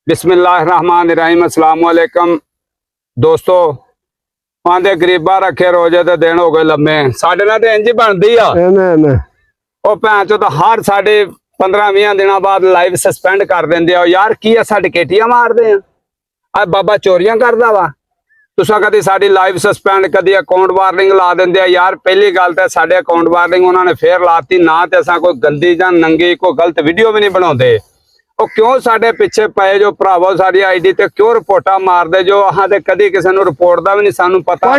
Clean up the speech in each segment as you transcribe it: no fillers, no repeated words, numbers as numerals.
बिस्मिल्लाहिर्रहमानिर्रहीम अस्सलाम वालेकुम दोस्तों आंदे गरीबा रखे रोजे ते दिन हो गए लम्मे साडे नाल ते इंज ही बनदी आ ओ भैन चो हर साडे 15-20 दिनों बाद लाइव सस्पेंड कर देंदे आ यार की असां डकैतियां मारदे आ आ बाबा चोरियां करदा वा तुसां कदी साडी लाइव सस्पेंड कदी अकाउंट वार्निंग ला देंदे आ यार पहली गल ते साडे अकाउंट वार्निंग उन्होंने फिर लाती ना ते असां कोई गंदी जां नंगी कोई गलत वीडियो भी नहीं बनाउंदे ਉਹ क्यों साडे पिछे पे जो भरावो साडी आईडी ते क्यों रिपोर्टा मारदे जो अहां ते कदी किसे नूं रिपोर्ट दा भी नहीं सानू पता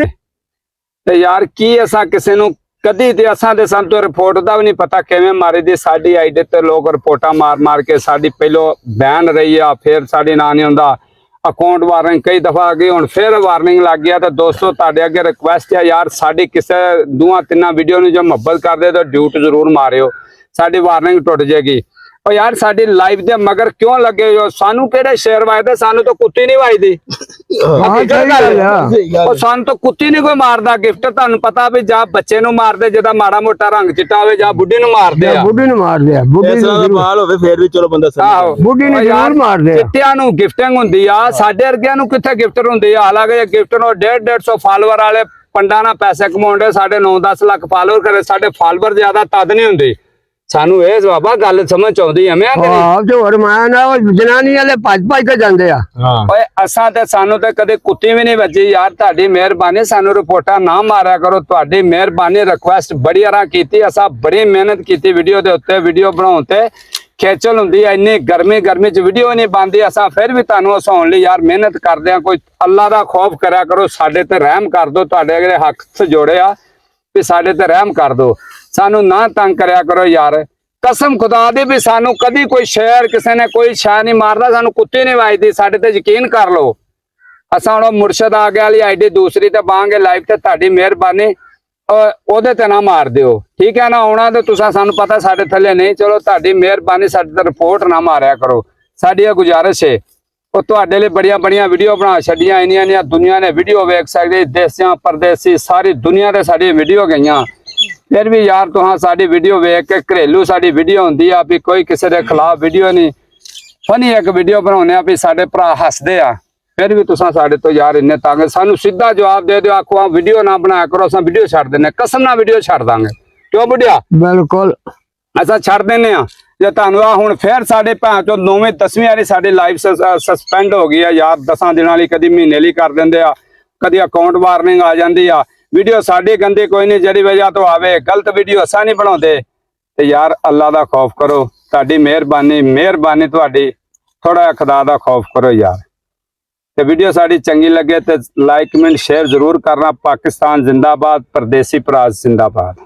ते यार की असां किसे नूं कदी ते असां ते सानू तो रिपोर्ट दा भी नहीं पता किवें मारी दी साडी आईडी ते लोग रिपोर्टा मार के साडी पहलो बैन रही आ फिर साडी ना नहीं हुंदा अकाउंट वार्निंग कई दफा आ गई हुण फिर वार्निंग लग गया तो दोस्तों तुहाडे अगे रिक्वेस्ट है यार साडी किसे 2-3 वीडियो नूं जो मुहब्बत करदे तो ड्यूट जरूर मारियो साडी वार्निंग टुट जाएगी और यार साडी लाइव दे मगर क्यों लगे हो सानू केड़े शेर वायदे सानू तो कुत्ती नहीं वाईदी और सानू तो कुत्ती नहीं कोई मारदा गिफ्ट तुहानू पता भी जा बच्चे नू मारदे जेदा माड़ा मोटा रंग चिट्टा होवे जा बुड्ढी नू मारदे आ बुड्ढी नू मारदे आ बुड्ढी दा बाल होवे फिर भी चलो बंदा समझ बुड्ढी नू जरूर मारदे आ चिट्टियां नू गिफ्टिंग हुंदी आ साडे वर्गियां नू किथे गिफ्टर हुंदी आ हालांकि गिफ्टर नो 150 फॉलोअर वाले पंडा ना पैसे कमाउंदे साडे 9-10 लाख फॉलोअर करे साडे फॉलोअर ज्यादा तद नहीं हुंदे सानू ए बाबा गल समझ आउंदी हमें जो हरमाया ना जनानी वाले भज के जांदे आ ओए असां ते सानू ते कदे कुत्ती भी नहीं वजी यार तुहाडी मेहरबानी सानू रिपोर्टा ना मारिया करो तुहाडी मेहरबानी रिक्वेस्ट बड़ी अरा कीती असां बड़ी मेहनत कीती वीडियो दे उत्ते वीडियो बनाउण ते खेचल हुंदी है इन्नी गर्मी से वीडियो नहीं बनती असां फिर भी तुहानू हसाउण लई यार मेहनत करदे आ कोई अल्लाह दा खौफ करया करो साडे ते रहम कर दो तुहाडे अगले हक जोड़े आ भी साडे ते रहम कर दो सानू ना तंग करया करो यार कसम खुदा दी भी सानू कदी कोई शेर किसी ने कोई शह नहीं मारदा सानू कुत्ती नहीं वाजदी साडे ते यकीन कर लो असां हुण मुर्शद आ गया वाली आईडी दूसरी ते बांगे लाइव ते तुहाडी मेहरबानी ओदे ते ना मार दिओ ठीक है ना आउणा ते तुसां सानू पता साडे थल्ले नहीं चलो तुहाडी मेहरबानी साडे ते रिपोर्ट ना मारिया करो साडी गुजारिश है ਉਹ ਤੁਹਾਡੇ ਲਈ ਬੜੀਆਂ ਵੀਡੀਓ ਬਣਾ ਛੱਡੀਆਂ ਇੰਨੀਆਂ ਦੁਨੀਆ ਨੇ ਵੀਡੀਓ ਵੇਖ ਸਕਦੇ ਦੇਸ਼ਾਂ ਪਰਦੇਸੀ ਸਾਰੀ ਦੁਨੀਆ ਤੇ ਸਾਡੀ ਵੀਡੀਓ ਗਈਆਂ ਫਿਰ ਵੀ ਯਾਰ ਤੁਹਾਂ ਸਾਡੀ ਵੀਡੀਓ ਵੇਖ ਕੇ ਘਰੇਲੂ ਸਾਡੀ ਵੀਡੀਓ ਹੁੰਦੀ ਆ ਵੀ ਕੋਈ ਕਿਸੇ ਦੇ ਖਿਲਾਫ ਵੀਡੀਓ ਨਹੀਂ ਫਨੀ ਇੱਕ ਵੀਡੀਓ ਬਣਾਉਨੇ ਆ ਵੀ ਸਾਡੇ ਭਰਾ ਹੱਸਦੇ ਆ ਫਿਰ ਵੀ ਤੁਸਾਂ ਸਾਡੇ ਤੋਂ ਯਾਰ ਇੰਨੇ ਤੰਗ ਸਾਨੂੰ ਸਿੱਧਾ ਜਵਾਬ ਦੇ ਦਿਓ ਆਖੋ ਆ ਵੀਡੀਓ ਨਾ ਬਣਾਇਆ ਕਰੋ ਅਸਾਂ ਵੀਡੀਓ ਛੱਡ ਦਿੰਨੇ ਕਸਮ ਨਾਲ ਵੀਡੀਓ ਛੱਡ ਦਾਂਗੇ ਕਿਉਂ ਬੁੱਢਿਆ ਬਿਲਕੁਲ ਅਸਾਂ ਛੱਡ ਦਿੰਨੇ ਆ ਜੇ ਤੁਹਾਨੂੰ ਆ ਹੁਣ ਫਿਰ ਸਾਡੇ ਭੈਣ ਚੋਂ 9ਵੀਂ 10ਵੀਂ ਵਾਲੀ ਸਾਡੀ ਲਾਈਵ ਸਸਪੈਂਡ ਹੋ ਗਈ ਆ ਯਾਰ 10 ਦਿਨਾਂ ਲਈ ਕਦੀ ਮਹੀਨੇ ਲਈ ਕਰ ਦਿੰਦੇ ਆ ਕਦੀ ਅਕਾਊਂਟ ਵਾਰਨਿੰਗ ਆ ਜਾਂਦੀ ਆ वीडियो साड़ी गंदी कोई नहीं जड़ी वजह तो आवे गलत वीडियो असा नहीं बनाते ते यार अल्लाह दा खौफ करो ताड़ी मेहरबानी तुहाडी थोड़ा खुदा दा खौफ करो यार ते वीडियो साड़ी चंगी लगे ते लाइक कमेंट शेयर जरूर करना पाकिस्तान जिंदाबाद परदेसी भरा जिंदाबाद।